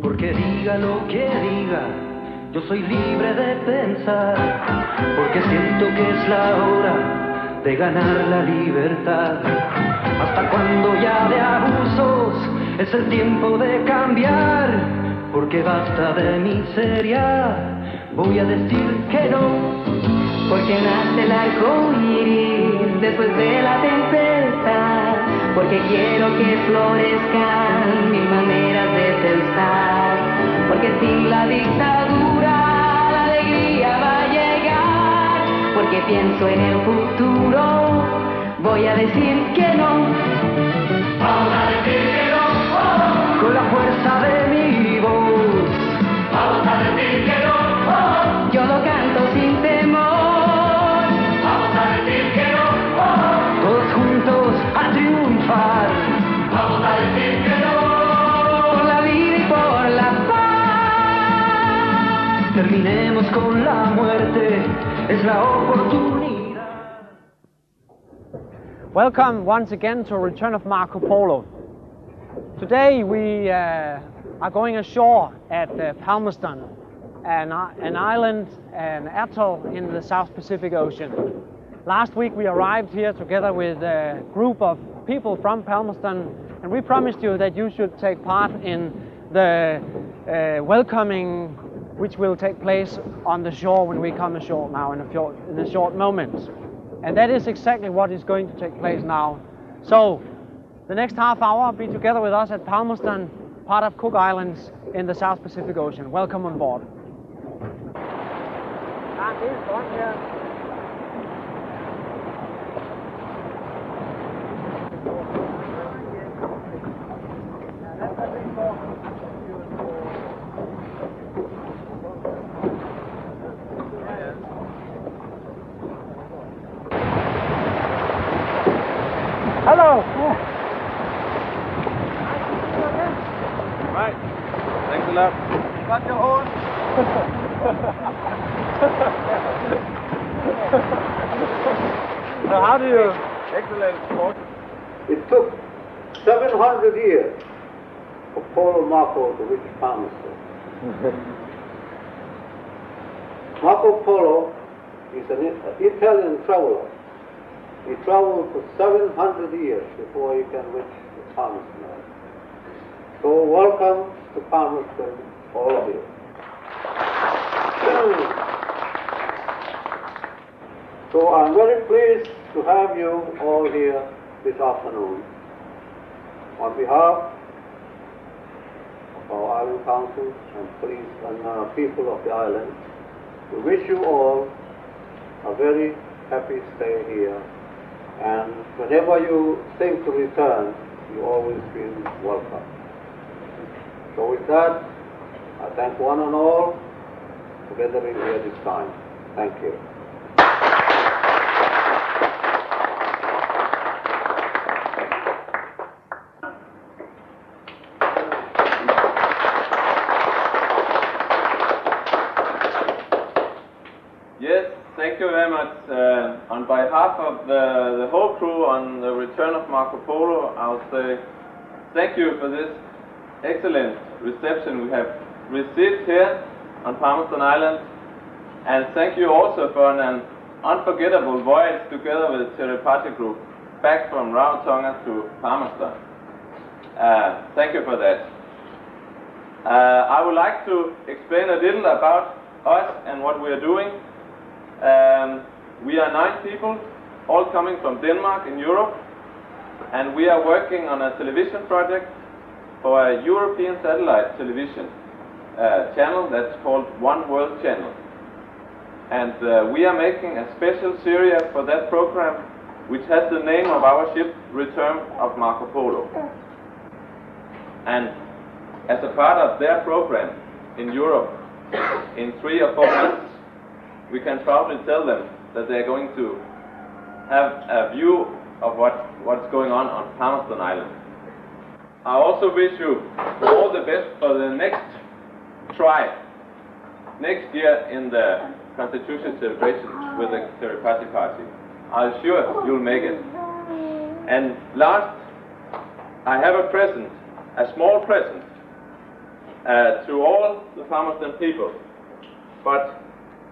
Porque diga lo que diga, yo soy libre de pensar, porque siento que es la hora de ganar la libertad. Hasta cuando ya de abusos es el tiempo de cambiar, porque basta de miseria, voy a decir que no. Porque nace el arco iris después de la tempestad, porque quiero que florezcan mil maneras de pensar, porque sin la dictadura la alegría va a llegar, porque pienso en el futuro, voy a decir que no. Vamos a decir que no, oh. Con la fuerza de mi voz. Vamos a decir que no, oh. Yo lo canto sin temor. Todos juntos a triunfar. Vamos a decir que no. Por la vida y por la paz. Terminemos con la muerte, es la oportunidad. Welcome once again to a return of Marco Polo. Today we are going ashore at Palmerston, an island, an atoll in the South Pacific Ocean. Last week we arrived here together with a group of people from Palmerston, and we promised you that you should take part in the welcoming which will take place on the shore when we come ashore now in a short moment. And that is exactly what is going to take place now. So the next half hour, be together with us at Palmerston, part of Cook Islands in the South Pacific Ocean. Welcome on board. Hello. Right. Thanks a lot. Got your horn? So how do you... Excellent sport. It took 700 years for Polo Marco to reach Palmerston. Marco Polo is an Italian traveler. He traveled for 700 years before he can reach Palmerston. So welcome to Palmerston, all of you. So I'm very pleased to have you all here this afternoon. On behalf of our island council and police and people of the island, we wish you all a very happy stay here. And whenever you think to return, you always feel welcome. So with that, I thank one and all for gathering here this time. Thank you. Yes, thank you very much. On behalf of the whole crew on the return of Marco Polo, I'll say thank you for this excellent reception we have received here on Palmerston Island, and thank you also for an unforgettable voyage together with the Tirupati group back from Rarotonga to Palmerston. Thank you for that. I would like to explain a little about us and what we are doing. We are 9 people, all coming from Denmark in Europe, and we are working on a television project for a European satellite television channel that's called One World Channel. And we are making a special series for that program, which has the name of our ship, Return of Marco Polo. And as a part of their program in Europe, in 3 or 4 months, we can proudly tell them that they're going to have a view of what's going on Palmerston Island. I also wish you all the best for the next try, next year in the Constitution celebration with the Tirupati party. I'm sure you'll make it. And last, I have a present, a small present to all the Palmerston people. But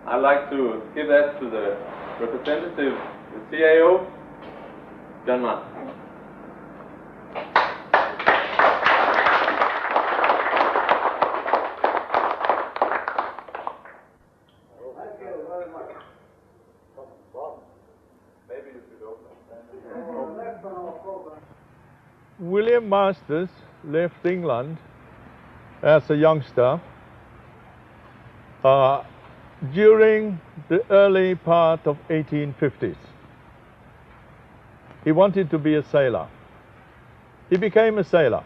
I'd like to give that to the representative, the CAO, John Martin. William Masters left England as a youngster during the early part of 1850s. He wanted to be a sailor. He became a sailor.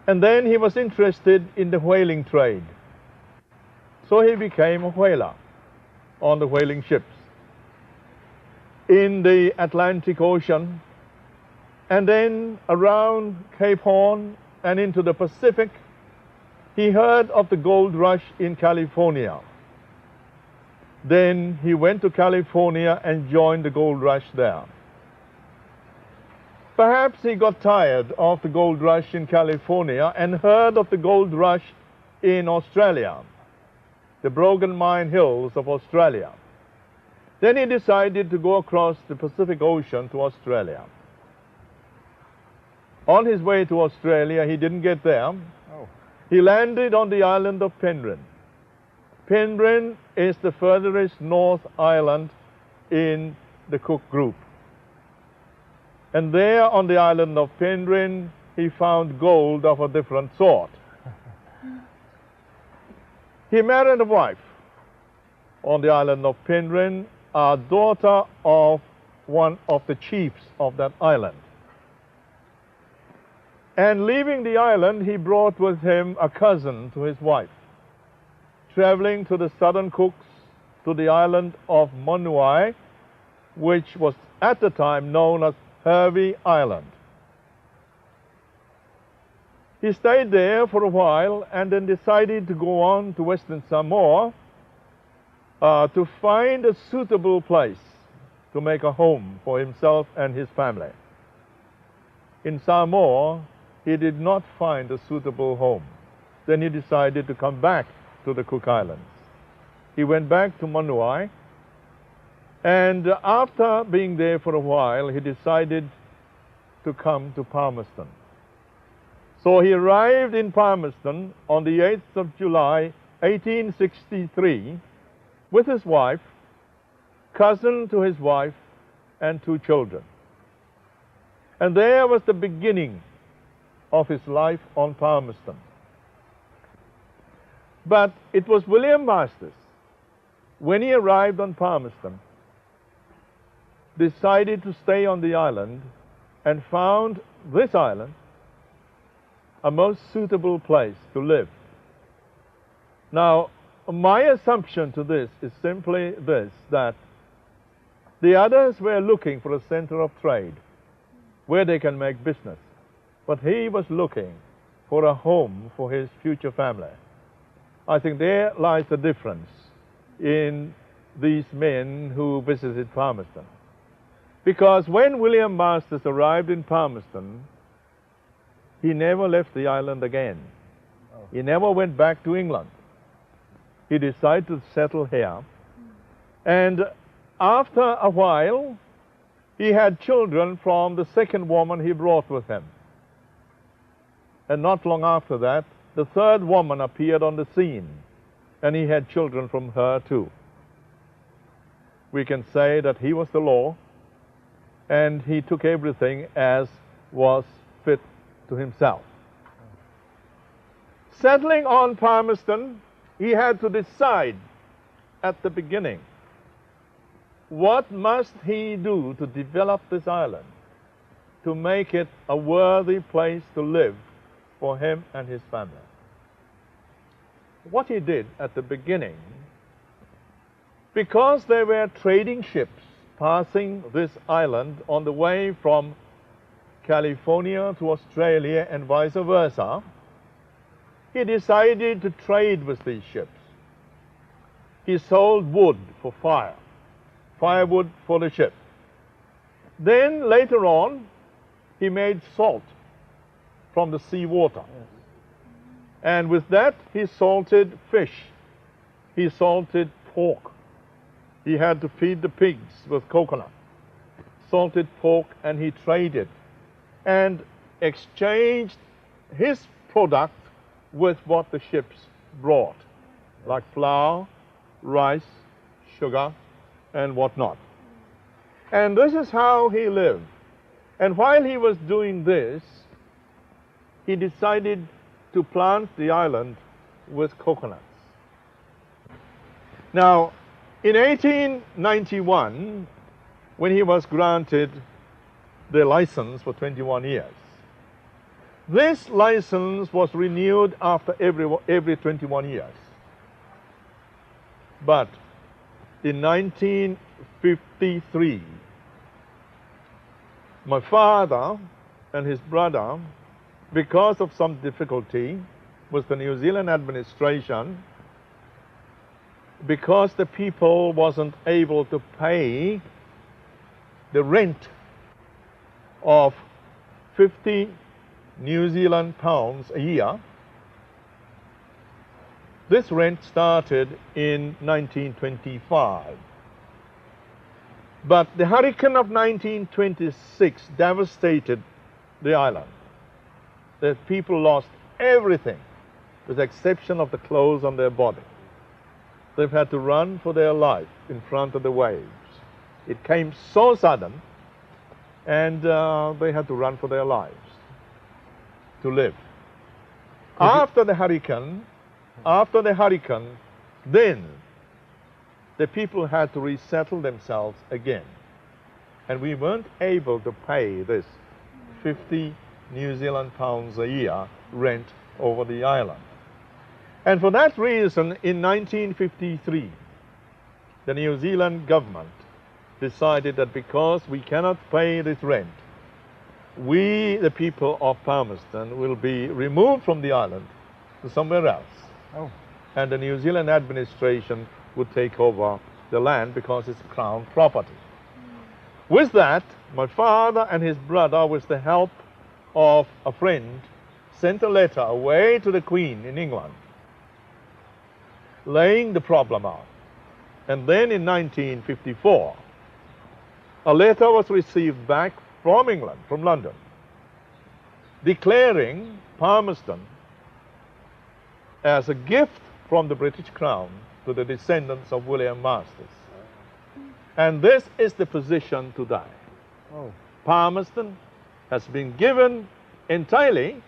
And then he was interested in the whaling trade. So he became a whaler on the whaling ships in the Atlantic Ocean, and then around Cape Horn and into the Pacific. He heard of the gold rush in California. Then he went to California and joined the gold rush there. Perhaps he got tired of the gold rush in California and heard of the gold rush in Australia, the Broken Mine Hills of Australia. Then he decided to go across the Pacific Ocean to Australia. On his way to Australia, he didn't get there. He landed on the island of Penrhyn. Penrhyn is the furthest north island in the Cook Group. And there on the island of Penrhyn, he found gold of a different sort. He married a wife on the island of Penrhyn, a daughter of one of the chiefs of that island. And leaving the island, he brought with him a cousin to his wife, traveling to the southern Cooks to the island of Monuai, which was at the time known as Hervey Island. He stayed there for a while and then decided to go on to Western Samoa to find a suitable place to make a home for himself and his family. In Samoa, he did not find a suitable home. Then he decided to come back to the Cook Islands. He went back to Monuai, and after being there for a while, he decided to come to Palmerston. So he arrived in Palmerston on the 8th of July, 1863, with his wife, cousin to his wife, and 2 children. And there was the beginning of his life on Palmerston. But it was William Masters, when he arrived on Palmerston, decided to stay on the island and found this island a most suitable place to live. Now, my assumption to this is simply this, that the others were looking for a center of trade where they can make business. But he was looking for a home for his future family. I think there lies the difference in these men who visited Palmerston. Because when William Masters arrived in Palmerston, he never left the island again. He never went back to England. He decided to settle here. And after a while, he had children from the second woman he brought with him. And not long after that, the third woman appeared on the scene, and he had children from her too. We can say that he was the law, and he took everything as was fit to himself. Settling on Palmerston, he had to decide at the beginning, what must he do to develop this island, to make it a worthy place to live for him and his family. What he did at the beginning, because there were trading ships passing this island on the way from California to Australia and vice versa, he decided to trade with these ships. He sold wood for fire, firewood for the ship. Then later on, he made salt from the seawater. And with that, he salted fish. He salted pork. He had to feed the pigs with coconut. Salted pork, and he traded and exchanged his product with what the ships brought, like flour, rice, sugar, and whatnot. And this is how he lived. And while he was doing this, he decided to plant the island with coconuts. Now, in 1891, when he was granted the license for 21 years, this license was renewed after every 21 years. But in 1953, my father and his brother, because of some difficulty with the New Zealand administration, because the people wasn't able to pay the rent of 50 New Zealand pounds a year. This rent started in 1925. But the hurricane of 1926 devastated the island. The people lost everything, with the exception of the clothes on their body. They've had to run for their life in front of the waves. It came so sudden, and they had to run for their lives to live. After the hurricane, then the people had to resettle themselves again. And we weren't able to pay this 50 New Zealand pounds a year rent over the island. And for that reason, in 1953, the New Zealand government decided that because we cannot pay this rent, we, the people of Palmerston, will be removed from the island to somewhere else. Oh. And the New Zealand administration would take over the land because it's crown property. With that, my father and his brother, with the help of a friend, sent a letter away to the Queen in England, laying the problem out. And then in 1954, a letter was received back from England, from London, declaring Palmerston as a gift from the British Crown to the descendants of William Masters. And this is the position today. Oh. Palmerston has been given entirely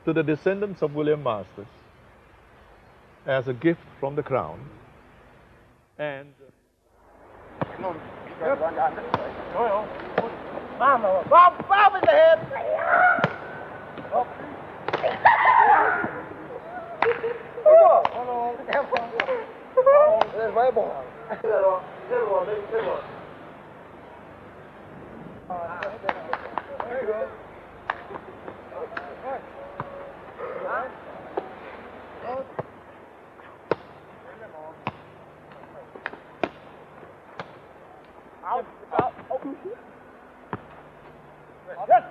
to the descendants of William Masters as a gift from the Crown. And Bob in the head. There's my ball. There you go. Out. Yes.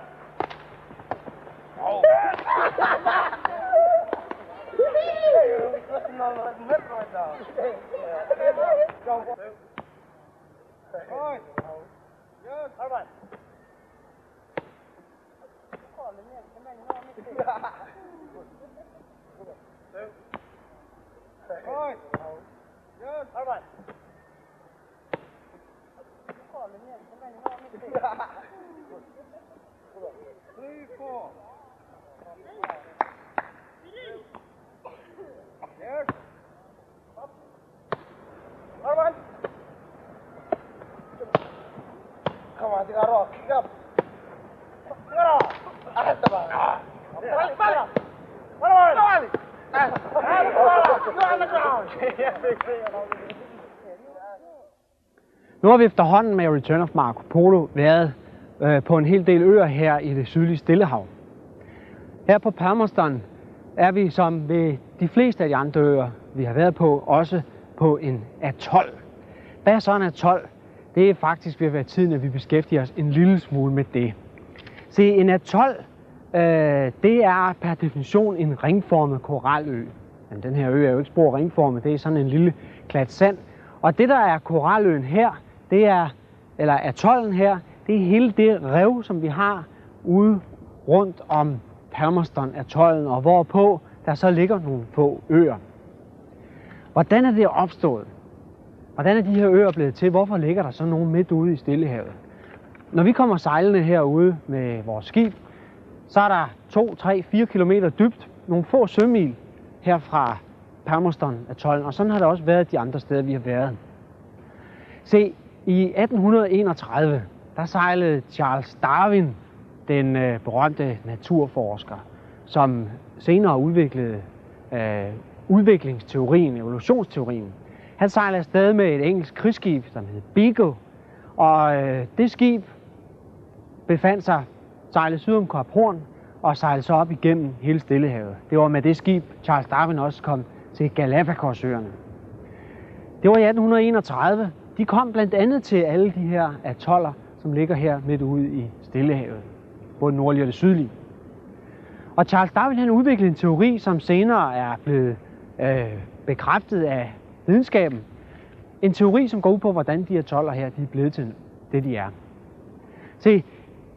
Oh. Listen on the net right now. Go. Right. Yes. All right. 3, 4. Yes. All right. Come on, take a rock. Kick up. Nu har vi efterhånden med Return of Marco Polo været på en hel del øer her i det sydlige Stillehav. Her på Palmerston er vi, som ved de fleste af de andre øer, vi har været på, også på en atoll. Hvad er så en atoll? Det er faktisk ved at være tiden, at vi beskæftiger os en lille smule med det. Se, en atoll, det er per definition en ringformet koralø. Men den her ø er jo ikke spor ringformet, det er sådan en lille klat sand. Og det der er koraløen her, det er, eller atollen her, det er hele det rev, som vi har ude rundt om Palmerston-atollen, og hvorpå der så ligger nogle få øer. Hvordan er det opstået? Hvordan er de her øer blevet til? Hvorfor ligger der så nogen midt ude i Stillehavet? Når vi kommer sejlende herude med vores skib, så er der 2, 3, 4 kilometer dybt, nogle få sømil her fra Palmerston-atollen, og sådan har det også været de andre steder, vi har været. Se, i 1831, der sejlede Charles Darwin, den berømte naturforsker, som senere udviklede udviklingsteorien, evolutionsteorien. Han sejlede afsted med et engelsk krigsskib, som hed Beagle, og det skib befandt sig sejlet syd om Kap Horn og sejlede så op igennem hele Stillehavet. Det var med det skib, Charles Darwin også kom til Galapagosøerne. Det var i 1831. De kom blandt andet til alle de her atoller, som ligger her midt ude i Stillehavet, både nordlige og det sydlige. Og Charles Darwin han udviklede en teori, som senere er blevet bekræftet af videnskaben. En teori, som går ud på, hvordan de atoller her de er blevet til det, de er. Se,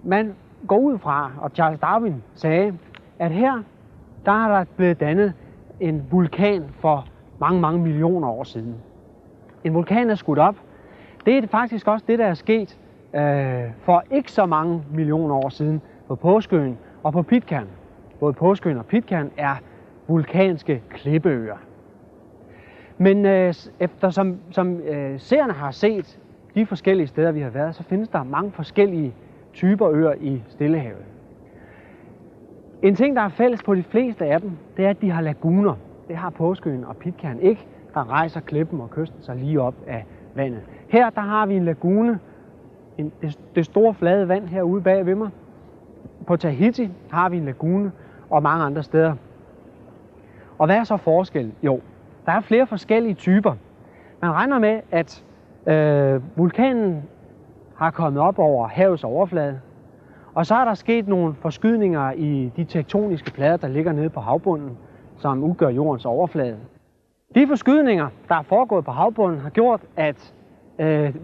man går ud fra, og Charles Darwin sagde, at her der har der blevet dannet en vulkan for mange, mange millioner år siden. En vulkan er skudt op. Det er faktisk også det, der er sket for ikke så mange millioner år siden på Påskeøen og på Pitcairn. Både Påskeøen og Pitcairn er vulkanske klippeøer. Men eftersom seerne har set de forskellige steder, vi har været, så findes der mange forskellige typer øer i Stillehavet. En ting, der er fælles på de fleste af dem, det er, at de har laguner. Det har Påskeøen og Pitcairn ikke. Der rejser klippen og kysten sig lige op af vandet. Her der har vi en lagune, det store flade vand herude bag ved mig. På Tahiti har vi en lagune og mange andre steder. Og hvad er så forskellen? Jo, der er flere forskellige typer. Man regner med, at vulkanen har kommet op over havets overflade, og så er der sket nogle forskydninger i de tektoniske plader, der ligger nede på havbunden, som udgør jordens overflade. De forskydninger, der er foregået på havbunden, har gjort, at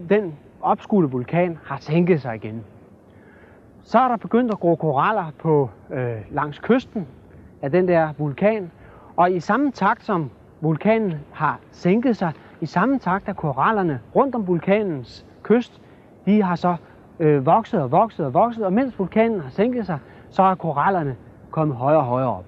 den opskudte vulkan har sænket sig igen. Så er der begyndt at gro koraller på langs kysten af den der vulkan, og i samme takt som vulkanen har sænket sig, i samme takt er korallerne rundt om vulkanens kyst, de har så vokset og vokset og vokset, og mens vulkanen har sænket sig, så er korallerne kommet højere og højere op.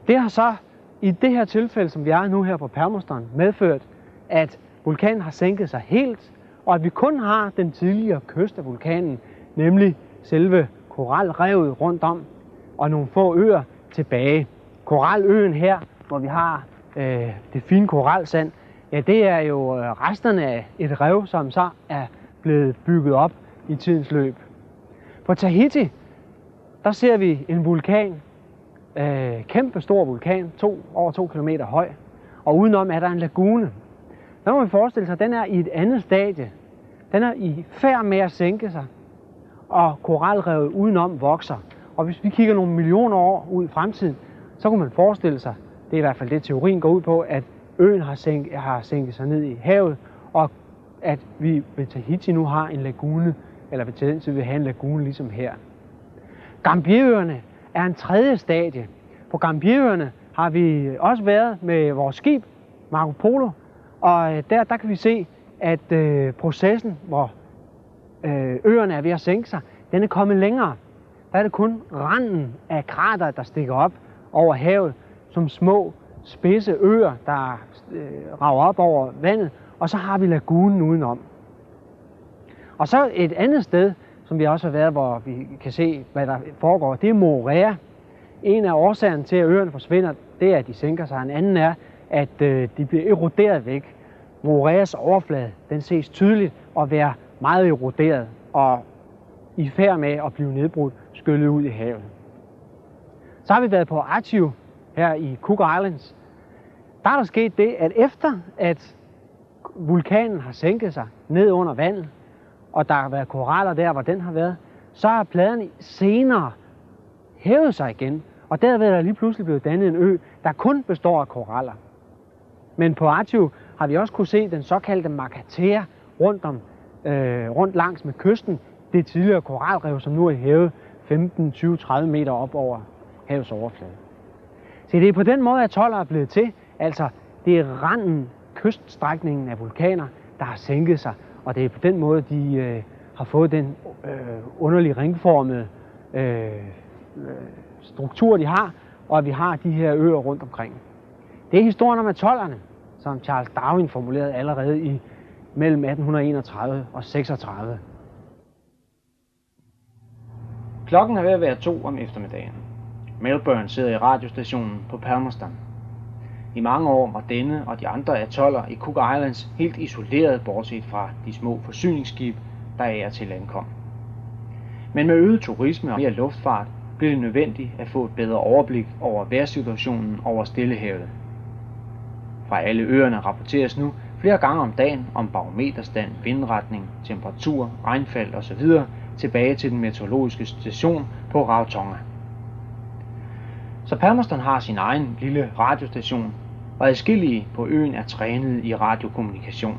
Det har så i det her tilfælde, som vi er nu her på Palmerston, medført, at vulkanen har sænket sig helt, og at vi kun har den tidligere kyst af vulkanen, nemlig selve koralrevet rundt om, og nogle få øer tilbage. Koraløen her, hvor vi har det fine koralsand, ja, det er jo resterne af et rev, som så er blevet bygget op i tidens løb. På Tahiti, der ser vi en vulkan, kæmpe stor vulkan, over 2 kilometer høj, og udenom er der en lagune. Der må vi forestille sig, at den er i et andet stadie. Den er i færd med at sænke sig, og koralrevet udenom vokser. Og hvis vi kigger nogle millioner år ud i fremtiden, så kunne man forestille sig, det er i hvert fald det teorien går ud på, at øen har sænket sig ned i havet, og at vi ved Tahiti nu har en lagune, eller ved den tid vil have en lagune ligesom her. Gambierøerne er en tredje stadie. På Gambierøerne har vi også været med vores skib, Marco Polo, og der kan vi se, at processen, hvor øerne er ved at sænke sig, den er kommet længere. Der er det kun randen af krater, der stikker op over havet, som små spidse øer, der rager op over vandet, og så har vi lagunen udenom. Og så et andet sted, som vi også har været, hvor vi kan se, hvad der foregår, det er Moorea. En af årsagerne til, at øerne forsvinder, det er, at de sænker sig. En anden er, at de bliver eroderet væk. Mooreas overflade, den ses tydeligt at være meget eroderet og i færd med at blive nedbrudt, skyllet ud i havet. Så har vi været på Atolls her i Cook Islands. Der er der sket det, at efter at vulkanen har sænket sig ned under vandet, og der har været koraller der, hvor den har været, så har pladerne senere hævet sig igen, og derved er der lige pludselig blevet dannet en ø, der kun består af koraller. Men på Attu har vi også kunne se den såkaldte Makatea rundt langs med kysten, det tidligere koralrev, som nu er hævet 15, 20, 30 meter op over havets overflade. Så det er på den måde, at Atoller er blevet til. Altså, det er randen, kyststrækningen af vulkaner, der har sænket sig, og det er på den måde, de har fået den underlige ringformede struktur, de har, og at vi har de her øer rundt omkring. Det er historien om atollerne, som Charles Darwin formulerede allerede i mellem 1831 og 36. Klokken er ved at være 2 om eftermiddagen. Melbourne sidder i radiostationen på Palmerston. I mange år var denne og de andre atoller i Cook Islands helt isoleret, bortset fra de små forsyningsskibe, der af og til ankom. Men med øget turisme og mere luftfart blev det nødvendigt at få et bedre overblik over vejrsituationen over Stillehavet. Fra alle øerne rapporteres nu flere gange om dagen om barometerstand, vindretning, temperatur, regnfald osv. tilbage til den meteorologiske station på Rarotonga. Så Palmerston har sin egen lille radiostation, og adskillige på øen er trænet i radiokommunikation.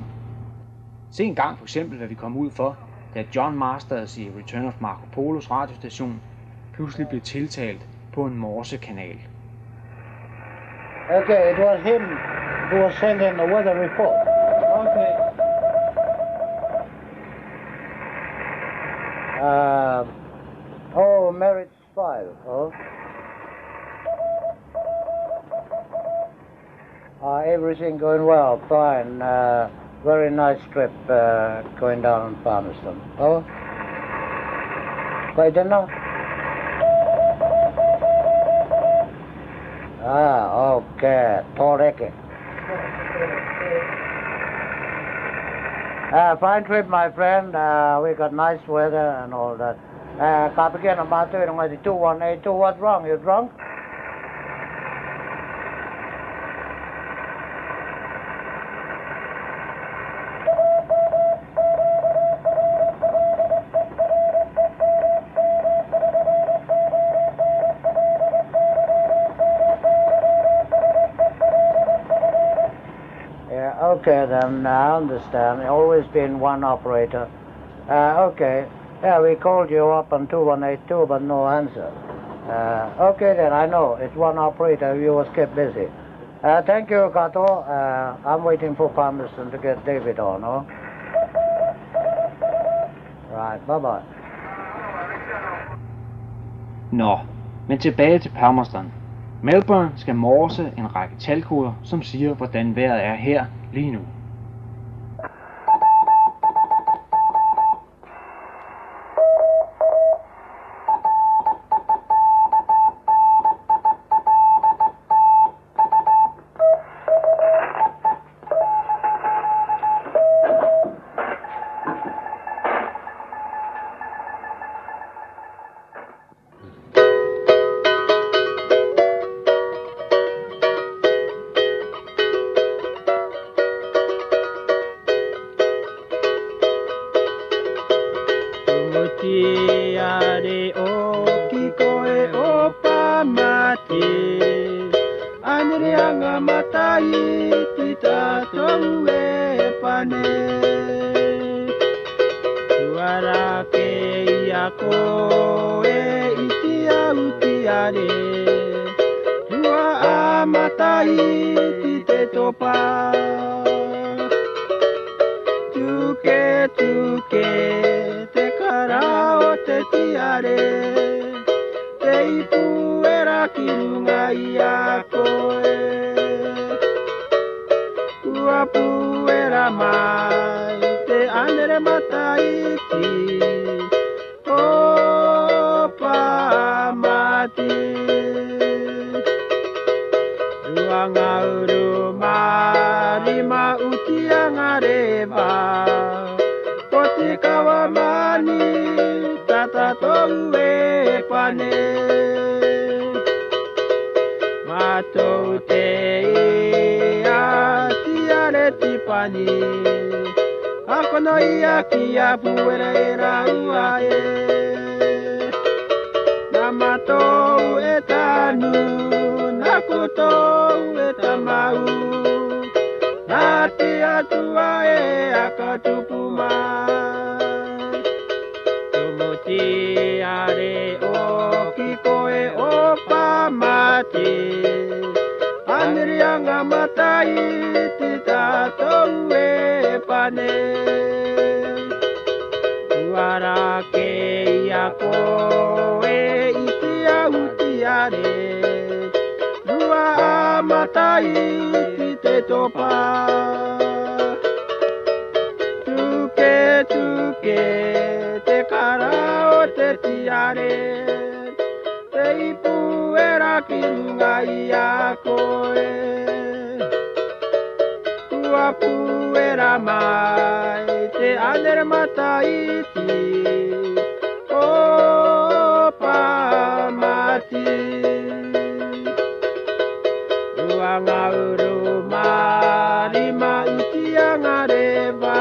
Se en gang for eksempel, hvad vi kom ud for, da John Masters i Return of Marco Polos radiostation pludselig blev tiltalt på en morsekanal. Okay, it was him who was sending the weather report. Okay. Marriage file. Oh. Everything going well, fine. Very nice trip going down on Palmerston. Oh? Quite enough? Okay. Toreke. Fine trip, my friend. We got nice weather and all that. Kapagin, I'm out doing 2182. What's wrong? You drunk? Okay, then I understand. Always been one operator. Okay. Yeah, we called you up on 2182, but no answer. Okay, then I know. It's one operator. You was kept busy. Thank you, Kato. I'm waiting for Palmerston to get David on, oh? Right, bye-bye. Nå, men tilbage til Palmerston. Melbourne skal morse en række talkoder, som siger, hvordan vejret er her lige nu. Namato etanu nakutou etamau nati atua akatupumai tumuti are o kikoe o pamati Anirianga matai tita toue pane Uara ke iako e itia utiare Dua matai tite topa Tuke tuke te karao te tiare Te ipu era kirunga iako Kuapu era mai te aner mataiti O pamati Ruanga uruma rima utianga reva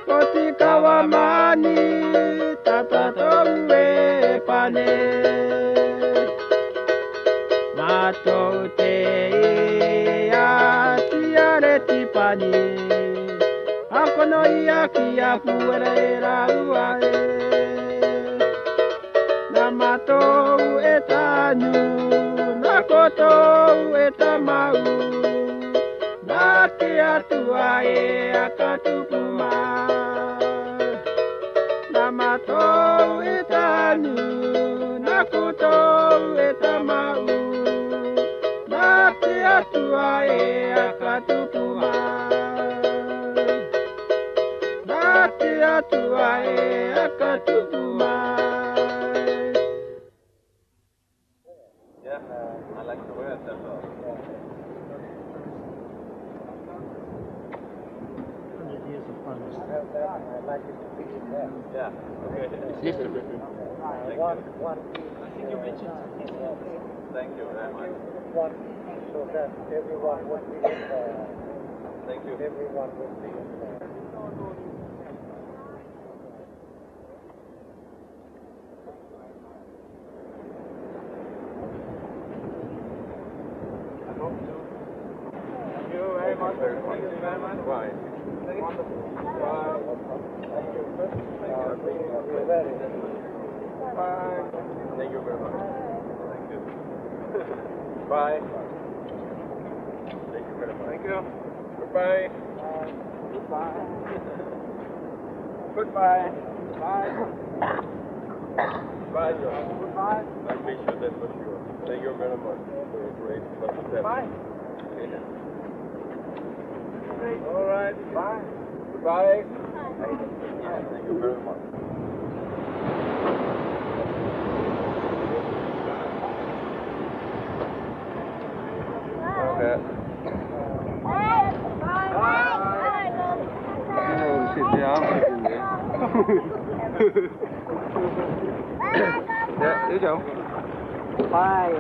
Koti kawamani tata toue pane Matou te atiare tipani Akono ia kia puera era uae Na matou etanu Nakotou etamau Nati atuae akatupuma Na matou etanu Nakotou etamau Nati atuae akatupuma Nati atuae akatupuma Yeah, I like the word that well. Yeah, okay. Thank you very much. One, so that everyone would be in there. Thank you. Everyone would be in there. Thank you very much. Thank you very much. Bye. Wonderful. Bye. Thank you. We're ready. Bye. Thank you very much. Thank you. Bye. Thank you very much. Thank you. Goodbye. Goodbye. Goodbye. Bye. Bye, John. Goodbye. I'll make sure that for sure. Thank you very much for a great hospitality. Bye. Okay. All right. Bye. Goodbye. Yeah, thank you very much. Okay. Ja, det er jo. Bye.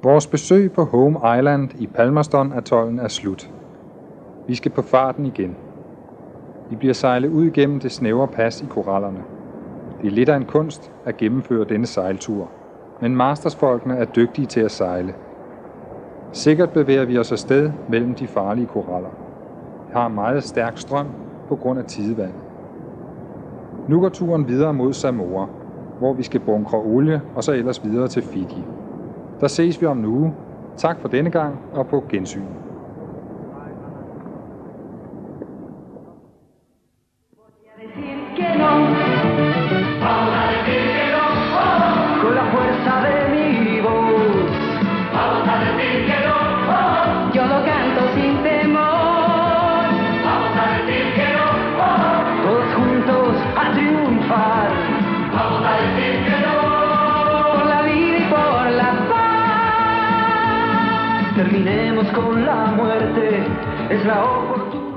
Vores besøg på Home Island i Palmerston-atollen er slut. Vi skal på farten igen. Vi bliver sejlet ud igennem det snævre pas i korallerne. Det er lidt af en kunst at gennemføre denne sejltur, men mastersfolkene er dygtige til at sejle. Sikkert bevæger vi os afsted mellem de farlige koraller. Det har meget stærk strøm på grund af tidevandet. Nu går turen videre mod Samoa, hvor vi skal bunkre olie og så ellers videre til Fiji. Der ses vi om en uge. Tak for denne gang og på gensyn. Con la fuerza de mi voz, Vamos a decir que no, oh, Yo lo canto sin temor. vamos a decir que no, oh, todos juntos a triunfar. vamos a decir que no. Por la vida y por la paz. Terminemos con la muerte, es la oportunidad.